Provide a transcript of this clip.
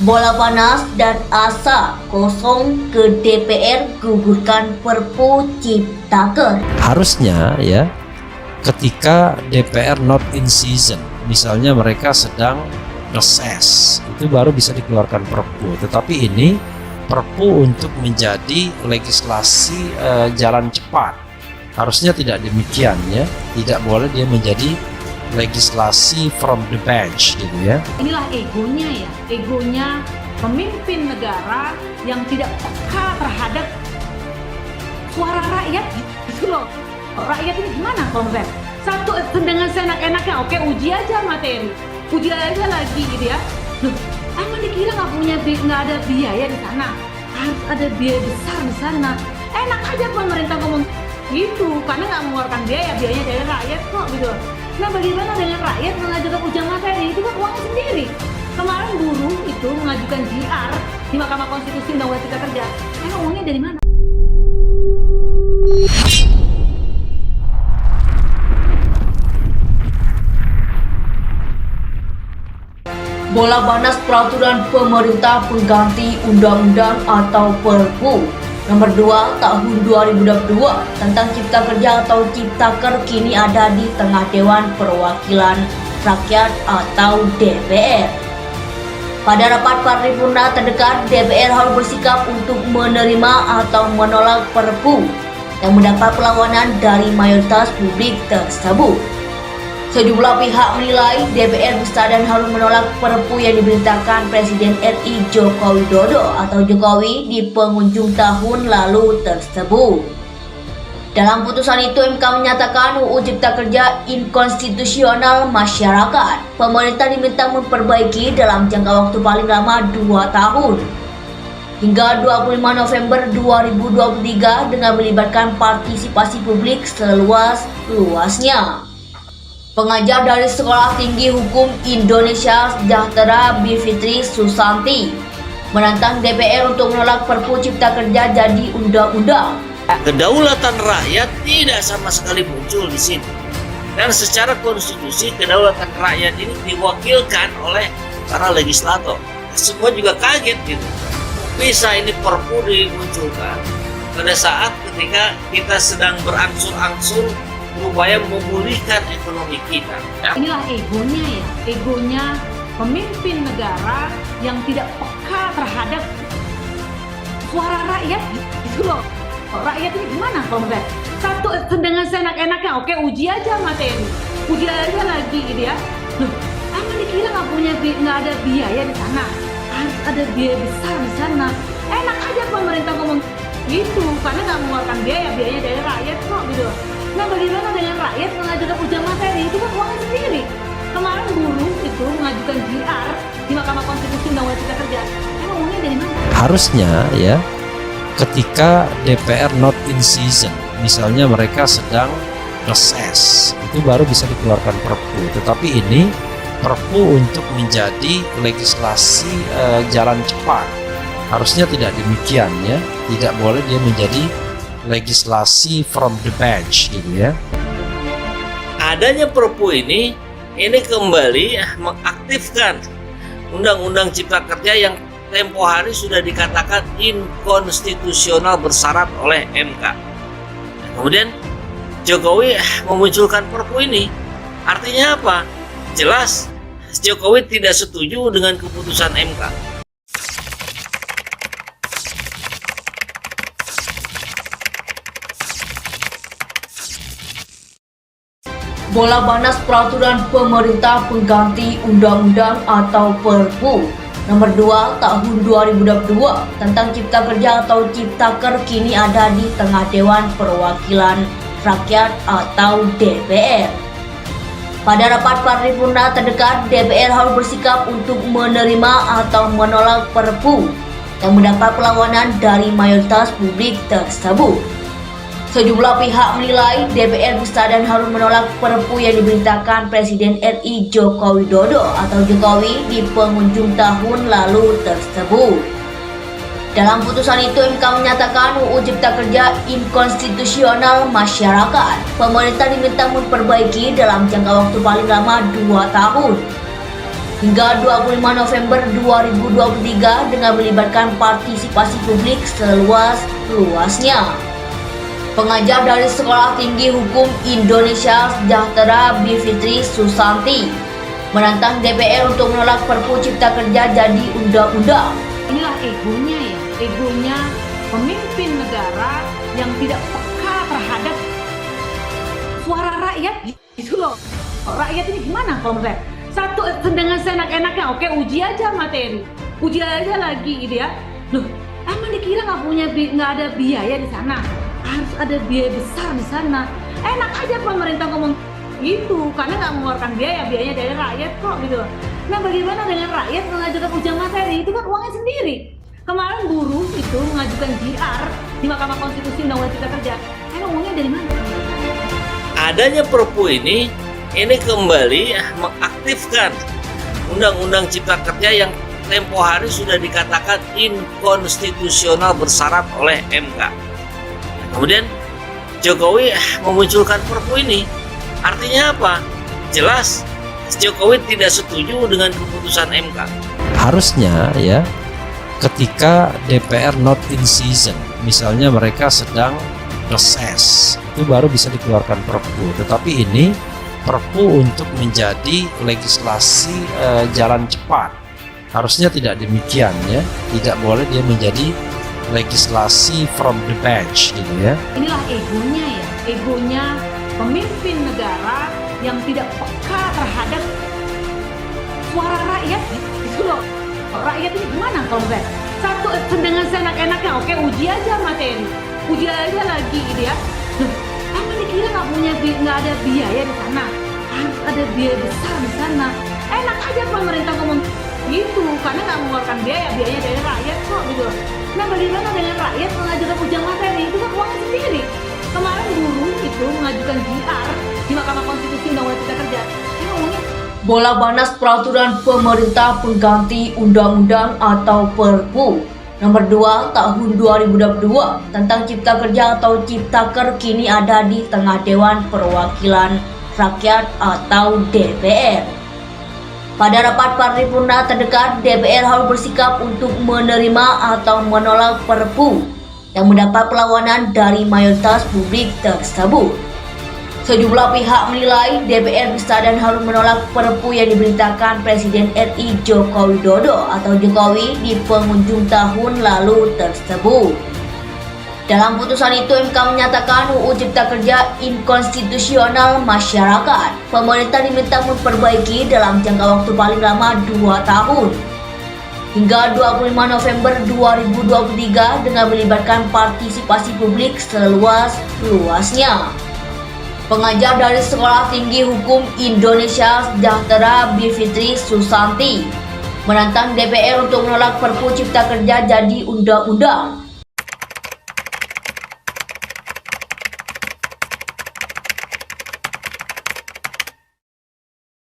Bola panas dan asa kosong ke DPR gugurkan Perpu Ciptaker. Harusnya ya, ketika DPR not in season, misalnya mereka sedang reses, itu baru bisa dikeluarkan Perpu. Tetapi ini Perpu untuk menjadi legislasi jalan cepat. Harusnya tidak demikian ya, tidak boleh dia menjadi legislasi from the bench gitu ya. Inilah egonya pemimpin negara yang tidak peka terhadap suara rakyat gitu loh. Rakyat ini gimana kalau menurut satu dengan seenak-enaknya, oke uji aja materi, uji aja lagi gitu ya. Loh, emang dikira nggak ada biaya di sana? Harus ada biaya besar di sana. Enak aja pemerintah ngomong gitu, karena nggak mengeluarkan biayanya dari rakyat kok gitu. Nah, bagaimana dengan rakyat mengajukan ujian materi? Itu kan uangnya sendiri. Kemarin buruh itu mengajukan JR di Mahkamah Konstitusi Undang-Undang Cipta Kerja. Emang uangnya dari mana? Bola panas peraturan pemerintah pengganti undang-undang atau Perpu Nomor 2 Tahun 2022 tentang Cipta Kerja atau Ciptaker kini ada di tengah Dewan Perwakilan Rakyat atau DPR. Pada rapat paripurna terdekat, DPR harus bersikap untuk menerima atau menolak Perpu yang mendapat perlawanan dari mayoritas publik tersebut. Sejumlah pihak menilai DPR bisa dan harus menolak Perpu yang diberitakan Presiden RI Joko Widodo atau Jokowi di penghujung tahun lalu tersebut. Dalam putusan itu, MK menyatakan UU Cipta Kerja inkonstitusional masyarakat. Pemerintah diminta memperbaiki dalam jangka waktu paling lama 2 tahun. Hingga 25 November 2023 dengan melibatkan partisipasi publik seluas-luasnya. Pengajar dari Sekolah Tinggi Hukum Indonesia Sejahtera Bivitri Susanti menantang DPR untuk menolak Perpu Cipta Kerja jadi undang-undang. Kedaulatan rakyat tidak sama sekali muncul di sini. Dan secara konstitusi kedaulatan rakyat ini diwakilkan oleh para legislator. Semua juga kaget gitu. Bisa ini Perpu dimunculkan pada saat ketika kita sedang berangsur-angsur berupaya memulihkan ekonomi kita. Inilah egonya pemimpin negara yang tidak peka terhadap suara rakyat gitu loh. Rakyat ini gimana kalau menurut satu dengan seenak-enaknya, oke uji aja materi, uji aja lagi gitu ya. Loh, emang dikira nggak ada biaya di sana? Harus ada biaya besar di sana. Enak aja pemerintah ngomong gitu, karena nggak mengeluarkan biayanya dari rakyat kok gitu. Nah, bagaimana dengan rakyat mengajukan ujian materi? Itu kan uangnya sendiri. Kemarin buruh itu mengajukan JR di Mahkamah Konstitusi Undang-Undang Cipta Kerja. Emang uangnya dari mana? Harusnya ya, ketika DPR not in season, misalnya mereka sedang reses, itu baru bisa dikeluarkan Perpu. Tetapi ini Perpu untuk menjadi legislasi jalan cepat. Harusnya tidak demikian ya, tidak boleh dia menjadi legislasi from the bench gitu ya. Adanya Perpu ini kembali mengaktifkan Undang-Undang Cipta Kerja yang tempo hari sudah dikatakan inkonstitusional bersyarat oleh MK. Kemudian Jokowi memunculkan Perpu ini. Artinya apa? Jelas Jokowi tidak setuju dengan keputusan MK. Bola panas peraturan pemerintah pengganti undang-undang atau Perpu Nomor 2 Tahun 2022 tentang Cipta Kerja atau Ciptaker kini ada di tengah Dewan Perwakilan Rakyat atau DPR. Pada rapat paripurna terdekat, DPR harus bersikap untuk menerima atau menolak Perpu yang mendapat perlawanan dari mayoritas publik tersebut. Sejumlah pihak menilai DPR bisa dan harus menolak Perpu yang diberitakan Presiden RI Joko Widodo atau Jokowi di penghujung tahun lalu tersebut. Dalam putusan itu, MK menyatakan UU Cipta Kerja inkonstitusional masyarakat. Pemerintah diminta memperbaiki dalam jangka waktu paling lama 2 tahun. hingga 25 November 2023 dengan melibatkan partisipasi publik seluas-luasnya. Pengajar dari Sekolah Tinggi Hukum Indonesia Sejahtera Bivitri Susanti menantang DPR untuk menolak Perpu Cipta Kerja jadi undang-undang. Inilah egonya ya, egonya pemimpin negara yang tidak peka terhadap suara rakyat gitu loh. Rakyat ini gimana kalau menurut saya? Satu dengan seenak-enaknya, oke uji aja materi, uji aja lagi gitu ya. Loh, emang dikira nggak ada biaya di sana? Harus ada biaya besar di sana. Enak aja pemerintah ngomong gitu, karena nggak mengeluarkan biayanya dari rakyat kok gitu. Nah bagaimana dengan rakyat mengajukan ujian materi? Itu kan uangnya sendiri. Kemarin buruh itu mengajukan GR di Mahkamah Konstitusi Undang-Undang Cipta Kerja. Emang uangnya dari mana? Adanya Perpu ini kembali mengaktifkan Undang-Undang Cipta Kerja yang tempo hari sudah dikatakan inkonstitusional bersyarat oleh MK. Kemudian Jokowi memunculkan Perpu ini. Artinya apa? Jelas Jokowi tidak setuju dengan keputusan MK. Harusnya ya, ketika DPR not in season, misalnya mereka sedang reses, itu baru bisa dikeluarkan Perpu. Tetapi ini Perpu untuk menjadi legislasi jalan cepat. Harusnya tidak demikian ya, tidak boleh dia menjadi legislasi from the bench gitu ya. Inilah egonya ya, egonya pemimpin negara yang tidak peka terhadap suara rakyat gitu loh. Rakyat ini gimana kalau menurut saya? Satu dengan seenak-enaknya, oke uji aja materi, uji aja lagi gitu ya. Loh, emang dikira nggak ada biaya di sana? Harus ada biaya besar di sana. Enak aja pemerintah ngomong gitu, karena nggak mengeluarkan biayanya dari rakyat kok gitu. Nah bagaimana dengan rakyat mengajukan ujian materi? Itu kan uangnya sendiri. Kemarin buruh itu mengajukan GR di Mahkamah Konstitusi Undang-Undang Cipta Kerja. Emang uangnya Bola panas peraturan pemerintah pengganti undang-undang atau Perpu nomor 2 tahun 2022 tentang Cipta Kerja atau Ciptaker kini ada di tengah Dewan Perwakilan Rakyat atau DPR. Pada rapat paripurna terdekat, DPR harus bersikap untuk menerima atau menolak Perpu yang mendapat perlawanan dari mayoritas publik tersebut. Sejumlah pihak menilai DPR bisa dan harus menolak Perpu yang diberitakan Presiden RI Joko Widodo atau Jokowi di penghujung tahun lalu tersebut. Dalam putusan itu, MK menyatakan UU Cipta Kerja inkonstitusional masyarakat. Pemerintah diminta memperbaiki dalam jangka waktu paling lama 2 tahun. Hingga 25 November 2023 dengan melibatkan partisipasi publik seluas-luasnya. Pengajar dari Sekolah Tinggi Hukum Indonesia Sejahtera Bivitri Susanti menantang DPR untuk menolak Perpu Cipta Kerja jadi undang-undang.